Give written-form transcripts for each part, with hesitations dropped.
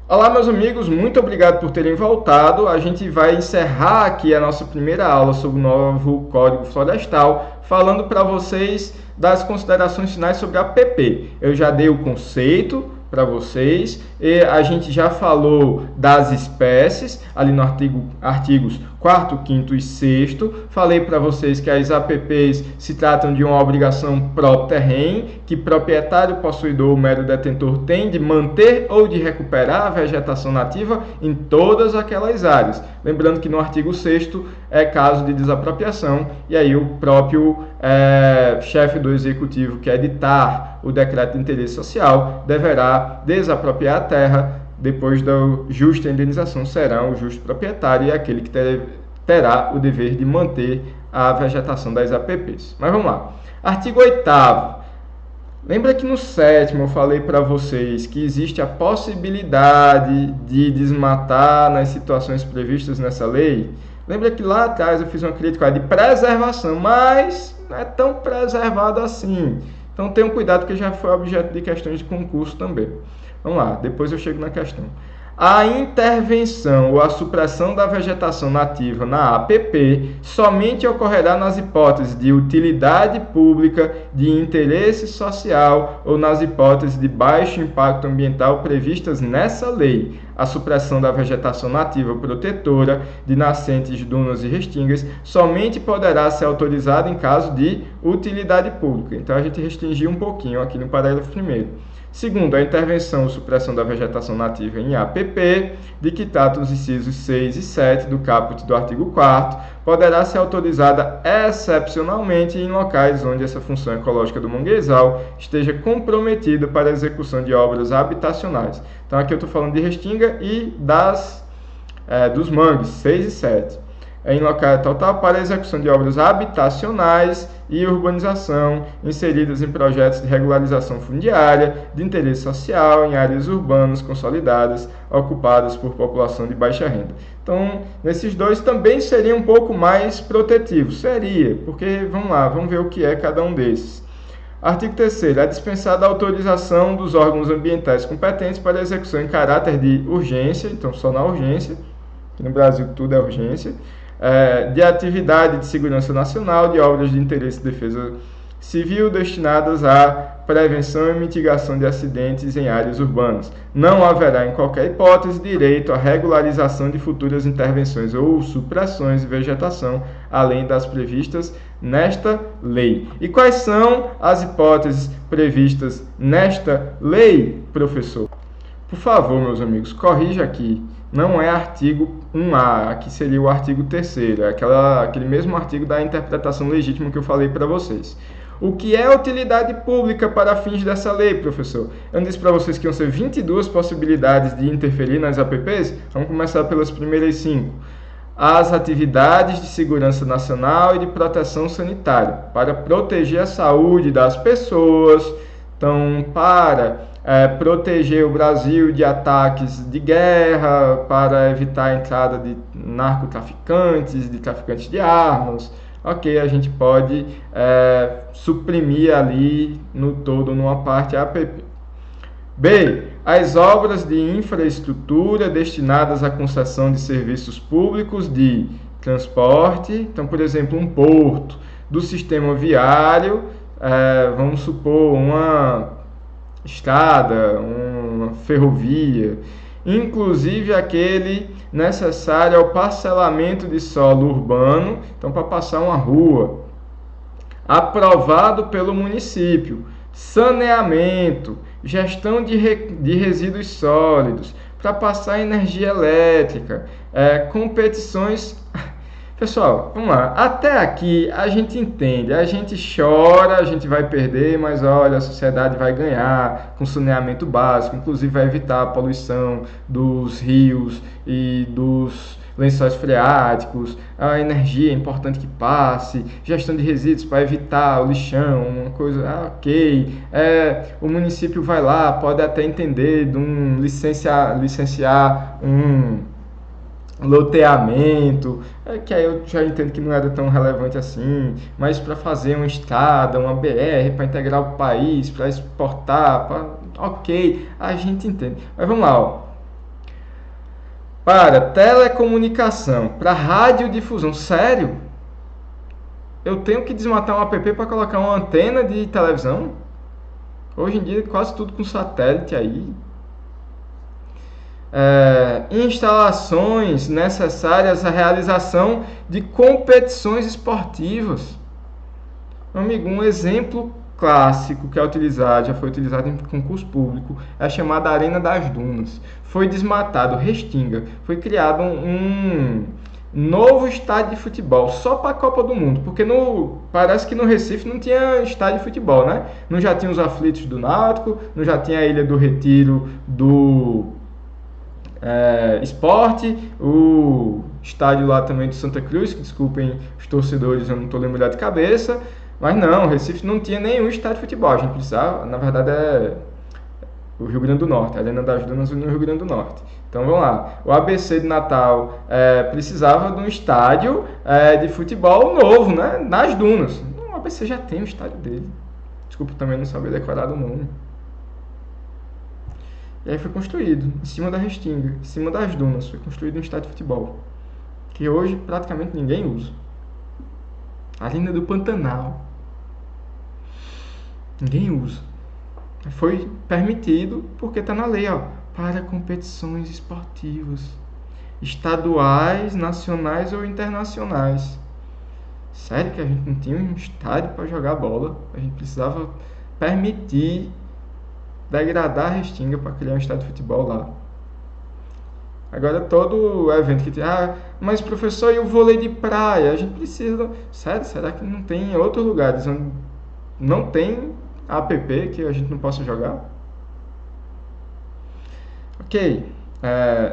Olá, meus amigos, muito obrigado por terem voltado. A gente vai encerrar aqui a nossa primeira aula sobre o novo Código Florestal, falando para vocês das considerações finais sobre a APP. Eu já dei o conceito para vocês e a gente já falou das espécies ali no artigos 4º, 5º e 6º. Falei para vocês que as APPs se tratam de uma obrigação pró-terreno, que proprietário, possuidor ou mero detentor tem de manter ou de recuperar a vegetação nativa em todas aquelas áreas. Lembrando que no artigo 6º é caso de desapropriação, e aí o próprio chefe do executivo que editar o decreto de interesse social deverá desapropriar a terra. Depois da justa indenização será o justo proprietário e aquele que terá o dever de manter a vegetação das APPs. Mas vamos lá. Artigo 8º. Lembra que no 7º eu falei para vocês que existe a possibilidade de desmatar nas situações previstas nessa lei? Lembra que lá atrás eu fiz uma crítica de preservação, mas não é tão preservado assim. Então tenham cuidado, porque já foi objeto de questões de concurso também. Vamos lá, depois eu chego na questão. A intervenção ou a supressão da vegetação nativa na APP somente ocorrerá nas hipóteses de utilidade pública, de interesse social ou nas hipóteses de baixo impacto ambiental previstas nessa lei. A supressão da vegetação nativa protetora de nascentes, dunas e restingas somente poderá ser autorizada em caso de utilidade pública. Então a gente restringiu um pouquinho aqui no parágrafo 1º. Segundo, a intervenção ou supressão da vegetação nativa em APP, de que tratam os incisos 6 e 7 do caput do artigo 4º, poderá ser autorizada excepcionalmente em locais onde essa função ecológica do manguezal esteja comprometida para a execução de obras habitacionais. Então aqui eu estou falando de restinga e dos mangues, 6 e 7. Em local total para a execução de obras habitacionais e urbanização inseridas em projetos de regularização fundiária de interesse social em áreas urbanas consolidadas ocupadas por população de baixa renda. Então, nesses dois também seria um pouco mais protetivo. Seria, porque, vamos lá, vamos ver o que é cada um desses. Artigo 3º. É dispensada a autorização dos órgãos ambientais competentes para a execução em caráter de urgência, então só na urgência, que no Brasil tudo é urgência, de atividade de segurança nacional, de obras de interesse de defesa civil destinadas à prevenção e mitigação de acidentes em áreas urbanas. Não haverá, em qualquer hipótese, direito à regularização de futuras intervenções ou supressões de vegetação, além das previstas nesta lei. E quais são as hipóteses previstas nesta lei, professor? Por favor, meus amigos, corrija aqui. Não é artigo 1A, aqui seria o artigo 3º, aquele mesmo artigo da interpretação legítima que eu falei para vocês. O que é utilidade pública para fins dessa lei, professor? Eu disse para vocês que iam ser 22 possibilidades de interferir nas APPs. Vamos começar pelas primeiras 5. As atividades de segurança nacional e de proteção sanitária, para proteger a saúde das pessoas, então, para proteger o Brasil de ataques de guerra, para evitar a entrada de narcotraficantes, de traficantes de armas. Ok, a gente pode suprimir ali no todo, numa parte, a APP. B. As obras de infraestrutura destinadas à concessão de serviços públicos de transporte, então, por exemplo, um porto, do sistema viário, vamos supor, uma estrada, uma ferrovia, inclusive aquele necessário ao parcelamento de solo urbano, então para passar uma rua, aprovado pelo município, saneamento, gestão de resíduos sólidos, para passar energia elétrica, competições. Pessoal, vamos lá. Até aqui a gente entende, a gente chora, a gente vai perder, mas olha, a sociedade vai ganhar com saneamento básico, inclusive vai evitar a poluição dos rios e dos lençóis freáticos, a energia é importante que passe, gestão de resíduos para evitar o lixão, uma coisa, ok. O município vai lá, pode até entender de licenciar um loteamento, que aí eu já entendo que não era tão relevante assim, mas para fazer uma estrada, uma BR, para integrar o país, para exportar, ok, a gente entende. Mas vamos lá, ó. para telecomunicação, para radiodifusão. Sério? Eu tenho que desmatar um app para colocar uma antena de televisão? Hoje em dia quase tudo com satélite aí. Instalações necessárias à realização de competições esportivas. Meu amigo, um exemplo clássico que é utilizado, já foi utilizado em concurso público, é a chamada Arena das Dunas. Foi desmatado, Restinga. Foi criado um novo estádio de futebol só para a Copa do Mundo, porque parece que no Recife não tinha estádio de futebol, né? Não já tinha os aflitos do Náutico, não já tinha a Ilha do Retiro do Esporte, o estádio lá também do Santa Cruz, que desculpem os torcedores, eu não estou lembrando de cabeça, mas não, o Recife não tinha nenhum estádio de futebol, a gente precisava, na verdade é o Rio Grande do Norte, a Arena das Dunas no Rio Grande do Norte. Então vamos lá, o ABC de Natal precisava de um estádio de futebol novo, né, nas dunas. O ABC já tem o estádio dele, desculpa também não saber decorar o nome. E aí foi construído, em cima da Restinga, em cima das dunas, foi construído um estádio de futebol, que hoje praticamente ninguém usa. Arena do Pantanal. Ninguém usa. Foi permitido porque está na lei, ó, para competições esportivas, estaduais, nacionais ou internacionais. Sério que a gente não tinha um estádio para jogar bola? A gente precisava permitir degradar a Restinga para criar um estádio de futebol lá. Agora todo evento que tem, mas professor, e o vôlei de praia? A gente precisa, sério, será que não tem outros lugares onde não tem app que a gente não possa jogar? Ok,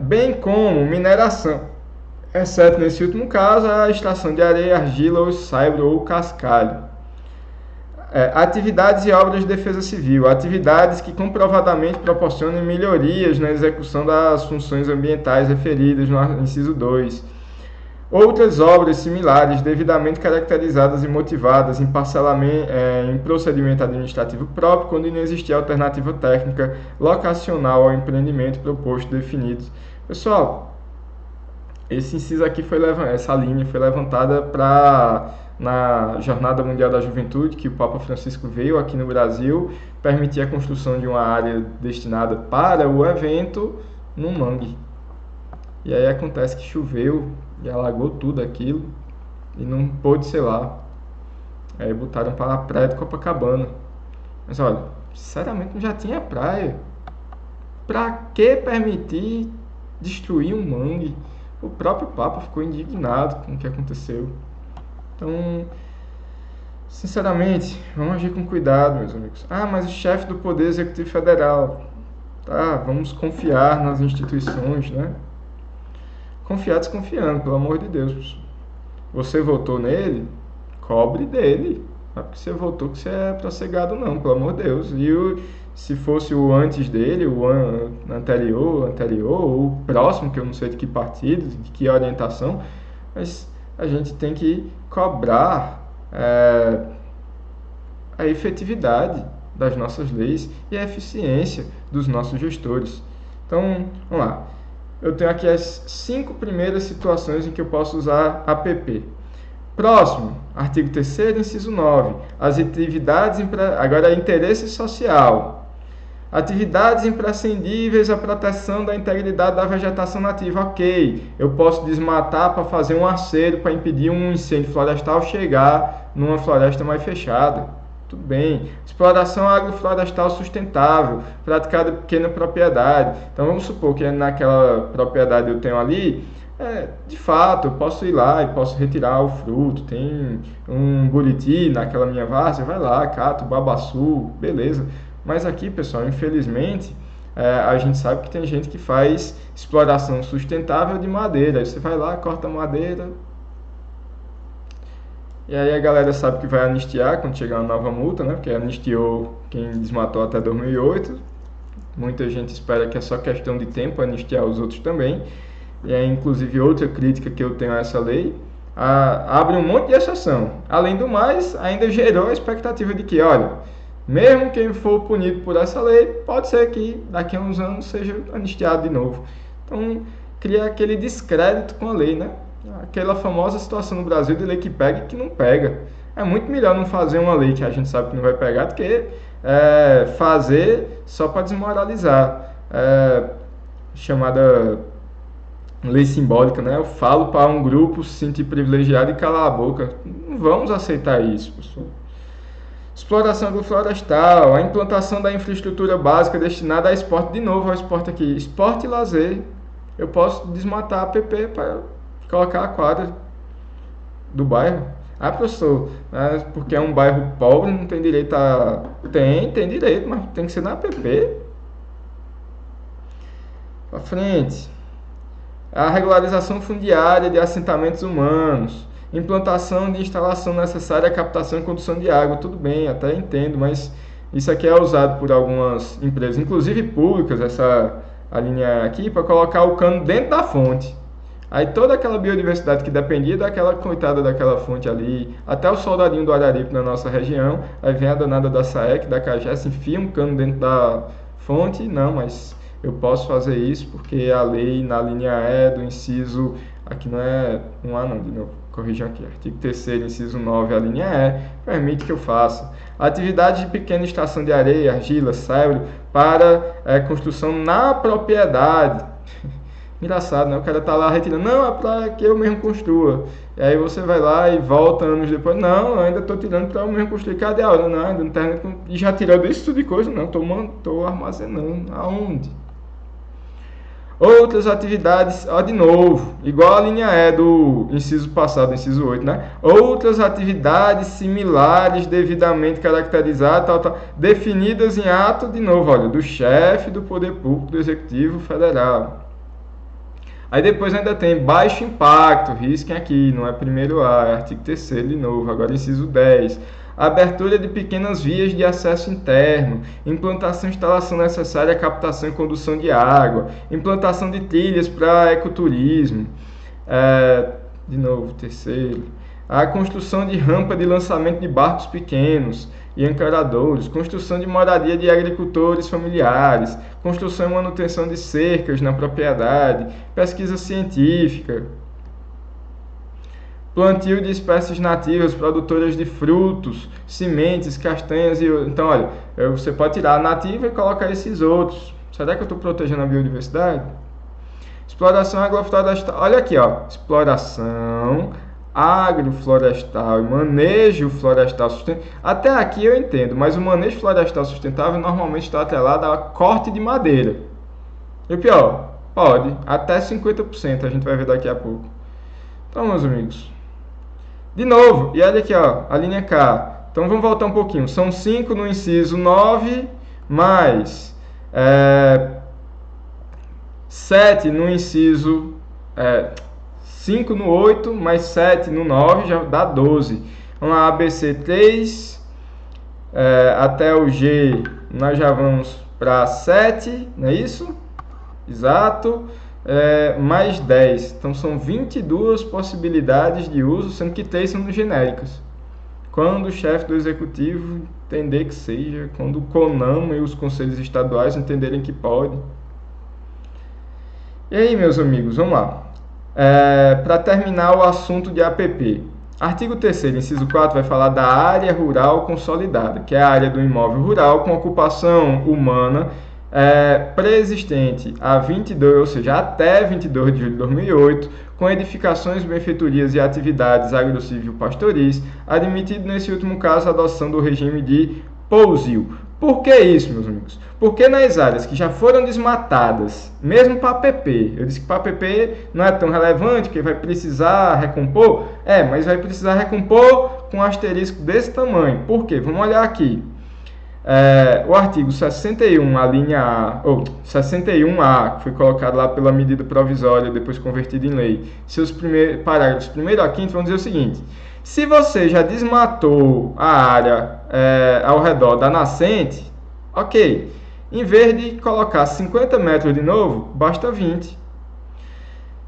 bem como mineração, exceto nesse último caso a extração de areia, argila ou saibro ou cascalho. Atividades e obras de defesa civil, atividades que comprovadamente proporcionem melhorias na execução das funções ambientais referidas no inciso 2. Outras obras similares, devidamente caracterizadas e motivadas em parcelamento, em procedimento administrativo próprio, quando não existir alternativa técnica locacional ao empreendimento proposto definido. Pessoal, esse inciso aqui essa linha foi levantada na Jornada Mundial da Juventude, que o Papa Francisco veio aqui no Brasil, permitir a construção de uma área destinada para o evento no mangue. E aí acontece que choveu e alagou tudo aquilo e não pôde ser lá. Aí botaram para a praia de Copacabana. Mas olha, sinceramente não já tinha praia. Para que permitir destruir um mangue? O próprio Papa ficou indignado com o que aconteceu. Então, sinceramente, vamos agir com cuidado, meus amigos. Mas o chefe do Poder Executivo Federal. Tá, vamos confiar nas instituições, né? Confiar desconfiando, pelo amor de Deus. Você votou nele? Cobre dele. Não é porque você votou que você é procegado, não, pelo amor de Deus. E se fosse o antes dele, o anterior, ou o próximo, que eu não sei de que partido, de que orientação, mas a gente tem que cobrar a efetividade das nossas leis e a eficiência dos nossos gestores. Então, vamos lá. Eu tenho aqui as 5 primeiras situações em que eu posso usar app. Próximo, artigo 3º, inciso 9. As atividades, agora interesse social. Atividades imprescindíveis à proteção da integridade da vegetação nativa. Ok, eu posso desmatar para fazer um aceiro para impedir um incêndio florestal chegar numa floresta mais fechada. Tudo bem. Exploração agroflorestal sustentável, praticada em pequena propriedade. Então vamos supor que naquela propriedade eu tenho ali, de fato, eu posso ir lá e posso retirar o fruto. Tem um buriti naquela minha várzea, vai lá, cata o babaçu, beleza. Mas aqui, pessoal, infelizmente, a gente sabe que tem gente que faz exploração sustentável de madeira. Aí você vai lá, corta a madeira. E aí a galera sabe que vai anistiar quando chegar uma nova multa, né? Porque anistiou quem desmatou até 2008. Muita gente espera que é só questão de tempo anistiar os outros também. E aí, inclusive, outra crítica que eu tenho a essa lei, abre um monte de exceção. Além do mais, ainda gerou a expectativa de que, olha, mesmo quem for punido por essa lei, pode ser que daqui a uns anos seja anistiado de novo. Então, cria aquele descrédito com a lei, né? Aquela famosa situação no Brasil de lei que pega e que não pega. É muito melhor não fazer uma lei que a gente sabe que não vai pegar do que fazer só para desmoralizar. Chamada lei simbólica, né? Eu falo para um grupo se sentir privilegiado e calar a boca. Não vamos aceitar isso, pessoal. Exploração agroflorestal, a implantação da infraestrutura básica destinada a esporte, de novo ao esporte aqui, esporte e lazer. Eu posso desmatar a PP para colocar a quadra do bairro. Ah, professor, porque é um bairro pobre, não tem direito a... Tem direito, mas tem que ser na APP. Para frente. A regularização fundiária de assentamentos humanos. Implantação de instalação necessária à captação e condução de água. Tudo bem, até entendo, mas isso aqui é usado por algumas empresas, inclusive públicas, a linha aqui, para colocar o cano dentro da fonte. Aí toda aquela biodiversidade que dependia daquela coitada daquela fonte ali, até o soldadinho do Araripe na nossa região, aí vem a danada da SAEC, da CAGES, enfia um cano dentro da fonte. Não, mas eu posso fazer isso porque a lei na linha E do inciso, aqui não é 1A não, de novo, corrijam aqui, artigo 3º, inciso 9, a linha E, permite que eu faça. Atividade de pequena extração de areia, argila, sébrio, para construção na propriedade. Engraçado, né? O cara tá lá retirando, não, é para que eu mesmo construa. E aí você vai lá e volta anos depois, não, eu ainda estou tirando para eu mesmo construir. Cadê a aula? Não, ainda não terminei. E já tirando isso tudo de coisa? Não, estou armazenando. Aonde? Outras atividades, de novo, igual a linha E do inciso passado, inciso 8, né? Outras atividades similares devidamente caracterizadas, definidas em ato, de novo, olha, do chefe do Poder Público do Executivo Federal. Aí depois ainda tem baixo impacto, risquem aqui, não é primeiro A, é artigo 3º de novo, agora inciso 10. Abertura de pequenas vias de acesso interno, implantação e instalação necessária à captação e condução de água, implantação de trilhas para ecoturismo, de novo, terceiro. A construção de rampa de lançamento de barcos pequenos e ancoradores, construção de moradia de agricultores familiares, construção e manutenção de cercas na propriedade, pesquisa científica, plantio de espécies nativas produtoras de frutos, sementes, castanhas e... Então, olha, você pode tirar a nativa e colocar esses outros. Será que eu estou protegendo a biodiversidade? Exploração agroflorestal. Olha aqui, ó. Exploração agroflorestal e manejo florestal sustentável. Até aqui eu entendo, mas o manejo florestal sustentável normalmente está atrelado a corte de madeira. E o pior, pode, até 50%, a gente vai ver daqui a pouco. Então, meus amigos, de novo, e olha aqui, ó, a linha K. Então vamos voltar um pouquinho. São 5 no inciso 9, mais 7 no inciso 5 no 8, mais 7 no 9, já dá 12. Vamos lá, ABC 3, até o G, nós já vamos para 7, não é isso? Exato. Mais 10. Então são 22 possibilidades de uso, sendo que 3 são genéricas. Quando o chefe do executivo entender que seja, quando o CONAMA e os conselhos estaduais entenderem que pode. E aí, meus amigos, vamos lá. Para terminar o assunto de APP. Artigo 3º, inciso 4, vai falar da área rural consolidada, que é a área do imóvel rural com ocupação humana preexistente a 22, ou seja, até 22 de julho de 2008, com edificações, benfeitorias e atividades agrocivil-pastoris, admitido nesse último caso a adoção do regime de pousio. Por que isso, meus amigos? Porque nas áreas que já foram desmatadas, mesmo para APP, eu disse que para APP não é tão relevante, que vai precisar recompor, mas vai precisar recompor com um asterisco desse tamanho. Por quê? Vamos olhar aqui. O artigo 61, a linha A, ou 61A, que foi colocado lá pela medida provisória, depois convertido em lei, seus parágrafos 1º a 5º vão dizer o seguinte: se você já desmatou a área ao redor da nascente, ok, em vez de colocar 50 metros de novo, basta 20.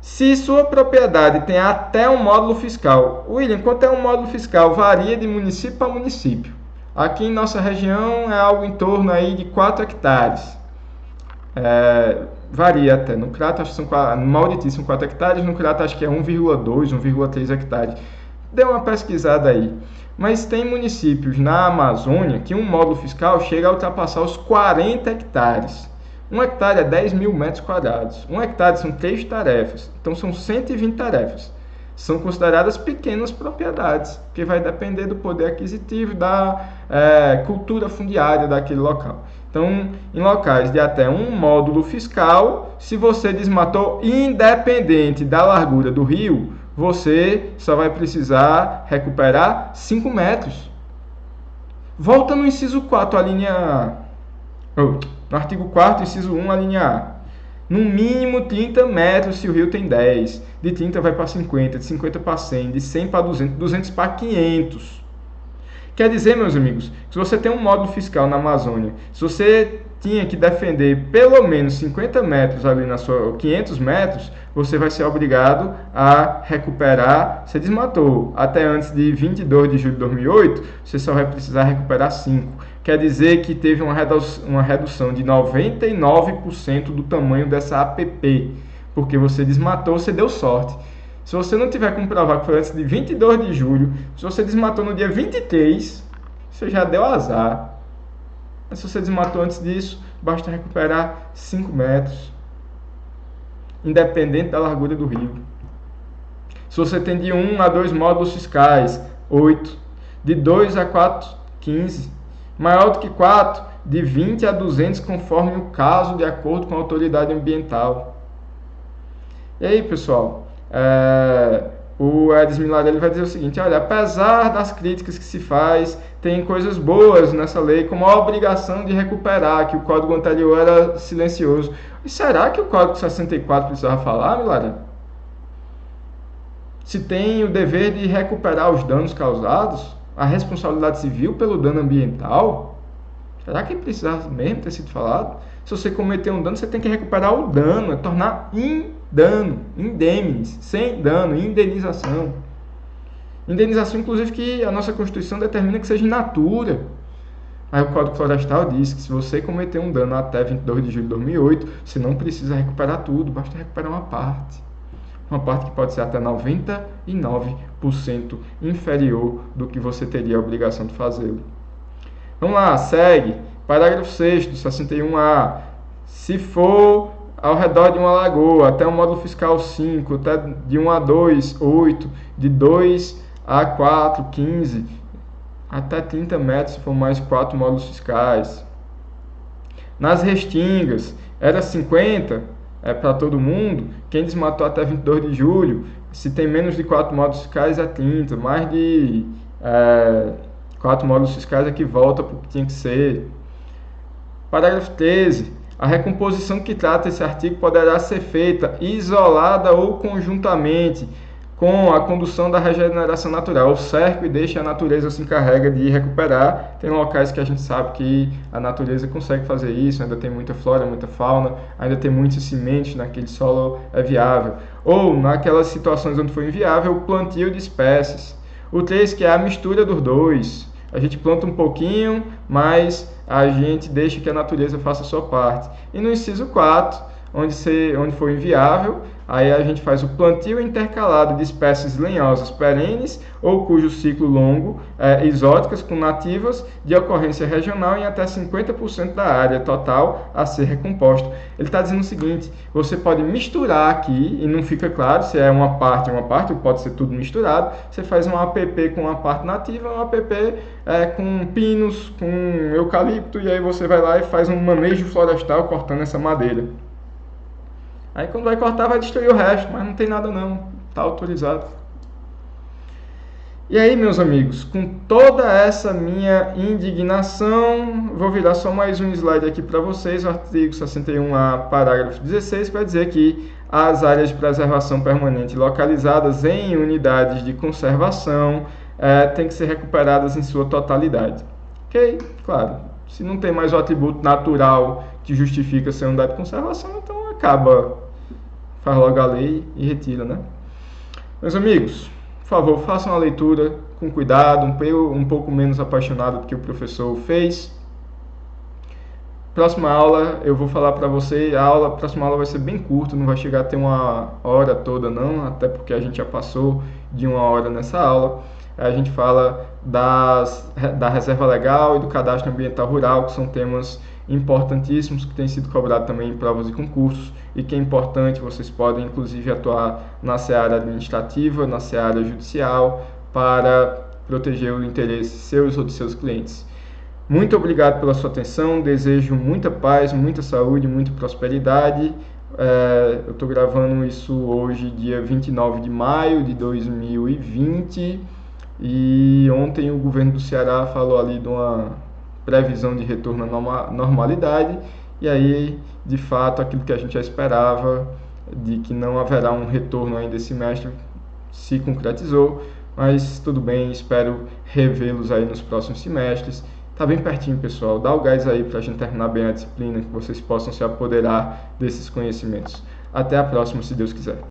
Se sua propriedade tem até um módulo fiscal, William, quanto é um módulo fiscal? Varia de município para município. Aqui em nossa região é algo em torno aí de 4 hectares. varia até. No Crato, acho que são, no Mauriti são 4 hectares, no Crato acho que é 1,2, 1,3 hectares. Dê uma pesquisada aí. Mas tem municípios na Amazônia que um módulo fiscal chega a ultrapassar os 40 hectares. 1 hectare é 10 mil metros quadrados. 1 hectare são 3 tarefas. Então são 120 tarefas. São consideradas pequenas propriedades, que vai depender do poder aquisitivo, da cultura fundiária daquele local. Então, em locais de até um módulo fiscal, se você desmatou independente da largura do rio, você só vai precisar recuperar 5 metros. Volta no inciso 4, a linha no artigo 4º, inciso 1, a linha A. No mínimo 30 metros se o rio tem 10. De 30 vai para 50, de 50 para 100, de 100 para 200, 200 para 500. Quer dizer, meus amigos, que se você tem um módulo fiscal na Amazônia, se você tinha que defender pelo menos 50 metros ali na sua 500 metros, você vai ser obrigado a recuperar. Você desmatou até antes de 22 de julho de 2008, você só vai precisar recuperar 5. Quer dizer que teve uma redução de 99% do tamanho dessa APP, porque você desmatou, você deu sorte. Se você não tiver como provar que foi antes de 22 de julho, se você desmatou no dia 23, você já deu azar. Mas se você desmatou antes disso, basta recuperar 5 metros, independente da largura do rio. Se você tem de 1 a 2 módulos fiscais, 8. De 2 a 4, 15. Maior do que 4, de 20 a 200, conforme o caso, de acordo com a autoridade ambiental. E aí, pessoal? O Edson Milarelli vai dizer o seguinte: olha, apesar das críticas que se faz, tem coisas boas nessa lei, como a obrigação de recuperar, que o código anterior era silencioso. E será que o código 64 precisava falar, Milarelli? Se tem o dever de recuperar os danos causados, a responsabilidade civil pelo dano ambiental, será que precisava mesmo ter sido falado? Se você cometer um dano, você tem que recuperar o dano, tornar dano, indemnes, sem dano, indenização. Indenização, inclusive, que a nossa Constituição determina que seja in natura. Aí o Código Florestal diz que se você cometer um dano até 22 de julho de 2008, você não precisa recuperar tudo, basta recuperar uma parte. Uma parte que pode ser até 99% inferior do que você teria a obrigação de fazê-lo. Vamos lá, segue. Parágrafo 6º, 61A. Se for ao redor de uma lagoa, até o módulo fiscal 5, até de 1 a 2, 8, de 2 a 4, 15, até 30 metros se for mais 4 módulos fiscais. Nas restingas, era 50 para todo mundo. Quem desmatou até 22 de julho, se tem menos de 4 módulos fiscais é 30, mais de 4 módulos fiscais é que volta para o que tinha que ser. Parágrafo 13. A recomposição que trata esse artigo poderá ser feita isolada ou conjuntamente com a condução da regeneração natural. Eu cerco e deixo a natureza se encarrega de recuperar. Tem locais que a gente sabe que a natureza consegue fazer isso, ainda tem muita flora, muita fauna, ainda tem muitas sementes naquele solo é viável. Ou, naquelas situações onde for inviável, o plantio de espécies. O 3, que é a mistura dos dois. A gente planta um pouquinho, mas a gente deixa que a natureza faça a sua parte. E no inciso 4, onde for inviável, aí a gente faz o plantio intercalado de espécies lenhosas perenes ou cujo ciclo longo, exóticas com nativas, de ocorrência regional em até 50% da área total a ser recomposta. Ele está dizendo o seguinte: você pode misturar aqui, e não fica claro se é uma parte, ou pode ser tudo misturado. Você faz um APP com uma parte nativa, um APP com pinos, com eucalipto, e aí você vai lá e faz um manejo florestal cortando essa madeira. Aí quando vai cortar vai destruir o resto, mas não tem nada não, está autorizado. E aí, meus amigos, com toda essa minha indignação, vou virar só mais um slide aqui para vocês, o artigo 61A, parágrafo 16, para dizer que as áreas de preservação permanente localizadas em unidades de conservação têm que ser recuperadas em sua totalidade. Ok? Claro, se não tem mais o atributo natural que justifica ser unidade de conservação, então faz logo a lei e retira, né? Meus amigos, por favor, façam a leitura com cuidado, um pouco menos apaixonado do que o professor fez. Próxima aula eu vou falar para você, a próxima aula vai ser bem curta, não vai chegar a ter uma hora toda não, até porque a gente já passou de uma hora nessa aula. A gente fala da reserva legal e do cadastro ambiental rural, que são temas importantíssimos que têm sido cobrados também em provas e concursos e que é importante, vocês podem inclusive atuar na seara administrativa, na seara judicial, para proteger o interesse seus ou de seus clientes. Muito obrigado pela sua atenção, desejo muita paz, muita saúde, muita prosperidade. Eu estou gravando isso hoje, dia 29 de maio de 2020, e ontem o governo do Ceará falou ali de uma previsão de retorno à normalidade, e aí, de fato, aquilo que a gente já esperava, de que não haverá um retorno ainda esse semestre, se concretizou, mas tudo bem, espero revê-los aí nos próximos semestres. Tá bem pertinho, pessoal. Dá o gás aí para a gente terminar bem a disciplina, que vocês possam se apoderar desses conhecimentos. Até a próxima, se Deus quiser.